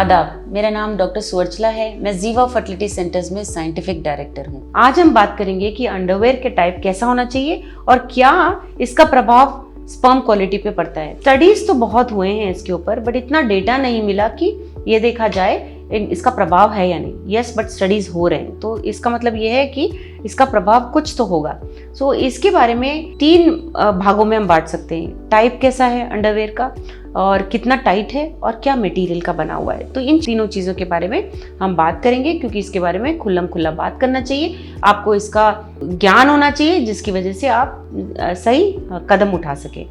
आदाब, मेरा नाम डॉक्टर सुवर्चला है। मैं जीवा फर्टिलिटी सेंटर्स में साइंटिफिक डायरेक्टर हूँ। आज हम बात करेंगे कि अंडरवेयर के टाइप कैसा होना चाहिए और क्या इसका प्रभाव स्पर्म क्वालिटी पे पड़ता है। स्टडीज तो बहुत हुए हैं इसके ऊपर, बट इतना डेटा नहीं मिला कि ये देखा जाए इसका प्रभाव है या नहीं। यस, बट स्टडीज हो रहे हैं, तो इसका मतलब ये है कि इसका प्रभाव कुछ तो होगा। सो इसके बारे में 3 भागों में हम बांट सकते हैं। टाइप कैसा है अंडरवेयर का, और कितना टाइट है, और क्या मटेरियल का बना हुआ है। तो इन तीनों चीज़ों के बारे में हम बात करेंगे, क्योंकि इसके बारे में खुल्लम खुल्ला बात करना चाहिए। आपको इसका ज्ञान होना चाहिए, जिसकी वजह से आप सही कदम उठा सके।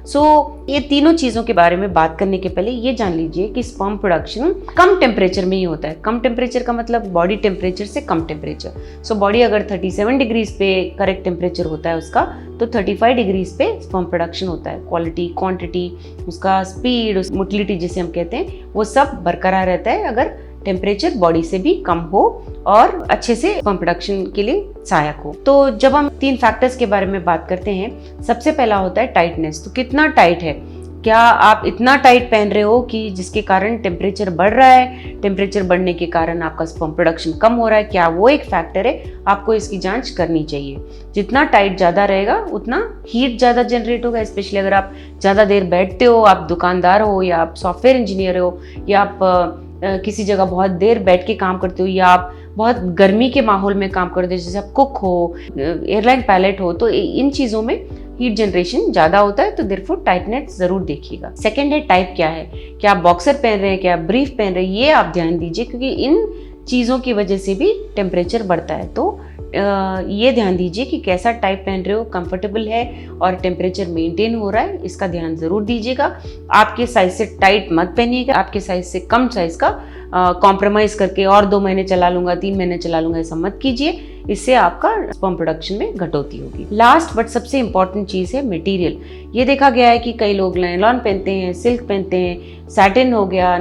सो ये तीनों चीज़ों के बारे में बात करने के पहले ये जान लीजिए कि स्पर्म प्रोडक्शन कम टेम्परेचर में ही होता है। कम टेम्परेचर का मतलब बॉडी टेम्परेचर से कम टेम्परेचर। सो बॉडी अगर 37 डिग्रीज पे करेक्ट टेम्परेचर होता है उसका, तो 35 डिग्रीज पे स्पर्म प्रोडक्शन होता है। क्वालिटी, क्वांटिटी, उसका स्पीड, मोटिलिटी जिसे हम कहते हैं, वो सब बरकरार रहता है अगर टेम्परेचर बॉडी से भी कम हो और अच्छे से स्पर्म प्रोडक्शन के लिए सहायक हो। तो जब हम 3 फैक्टर्स के बारे में बात करते हैं, सबसे पहला होता है टाइटनेस। तो कितना टाइट है, क्या आप इतना टाइट पहन रहे हो कि जिसके कारण टेम्परेचर बढ़ रहा है, टेम्परेचर बढ़ने के कारण आपका स्पर्म प्रोडक्शन कम हो रहा है, क्या वो एक फैक्टर है? आपको इसकी जांच करनी चाहिए। जितना टाइट ज़्यादा रहेगा उतना हीट ज़्यादा जनरेट होगा। स्पेशली अगर आप ज़्यादा देर बैठते हो, आप दुकानदार हो, या आप सॉफ्टवेयर इंजीनियर हो, या आप किसी जगह बहुत देर बैठ के काम करते हो, या आप बहुत गर्मी के माहौल में काम करते हो, जैसे आप कुक हो, एयरलाइन पायलट हो, तो इन चीज़ों में हीट जनरेशन ज़्यादा होता है। तो देयरफॉर टाइटनेस ज़रूर देखिएगा। सेकंड है टाइप क्या है, क्या आप बॉक्सर पहन रहे हैं, क्या आप ब्रीफ पहन रहे हैं, ये आप ध्यान दीजिए, क्योंकि इन चीज़ों की वजह से भी टेम्परेचर बढ़ता है। तो ये ध्यान दीजिए कि कैसा टाइप पहन रहे हो, कंफर्टेबल है और टेम्परेचर मेंटेन हो रहा है, इसका ध्यान ज़रूर दीजिएगा। आपके साइज से टाइट मत पहनिएगा, आपके साइज से कम साइज का कॉम्प्रोमाइज़ करके और 2 महीने चला लूँगा, 3 महीने चला लूँगा, ऐसा मत कीजिए। इससे आपका स्पर्म प्रोडक्शन में घटोती होगी। लास्ट बट सबसे इंपॉर्टेंट चीज़ है मटेरियल। ये देखा गया है कि कई लोग नायलॉन पहनते हैं, सिल्क पहनते हैं, सैटिन हो गया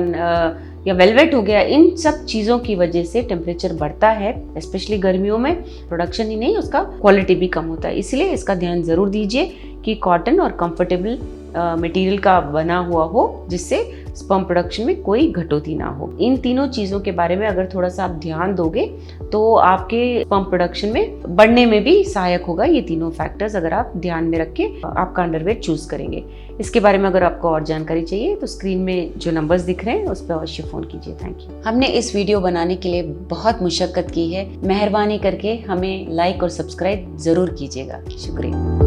या वेलवेट हो गया। इन सब चीज़ों की वजह से टेम्परेचर बढ़ता है, स्पेशली गर्मियों में। प्रोडक्शन ही नहीं, उसका क्वालिटी भी कम होता है। इसलिए इसका ध्यान ज़रूर दीजिए कि कॉटन और कंफर्टेबल मटेरियल का बना हुआ हो, जिससे स्पर्म प्रोडक्शन में कोई घटोती ना हो। इन तीनों चीज़ों के बारे में अगर थोड़ा सा आप ध्यान दोगे तो आपके स्पर्म प्रोडक्शन में बढ़ने में भी सहायक होगा। ये तीनों फैक्टर्स अगर आप ध्यान में रख के आपका अंडरवेयर चूज करेंगे। इसके बारे में अगर आपको और जानकारी चाहिए तो स्क्रीन में जो नंबर्स दिख रहे हैं उस पर अवश्य फ़ोन कीजिए। Thank you. हमने इस वीडियो बनाने के लिए बहुत मुशक्कत की है। मेहरबानी करके हमें लाइक और सब्सक्राइब ज़रूर कीजिएगा। शुक्रिया।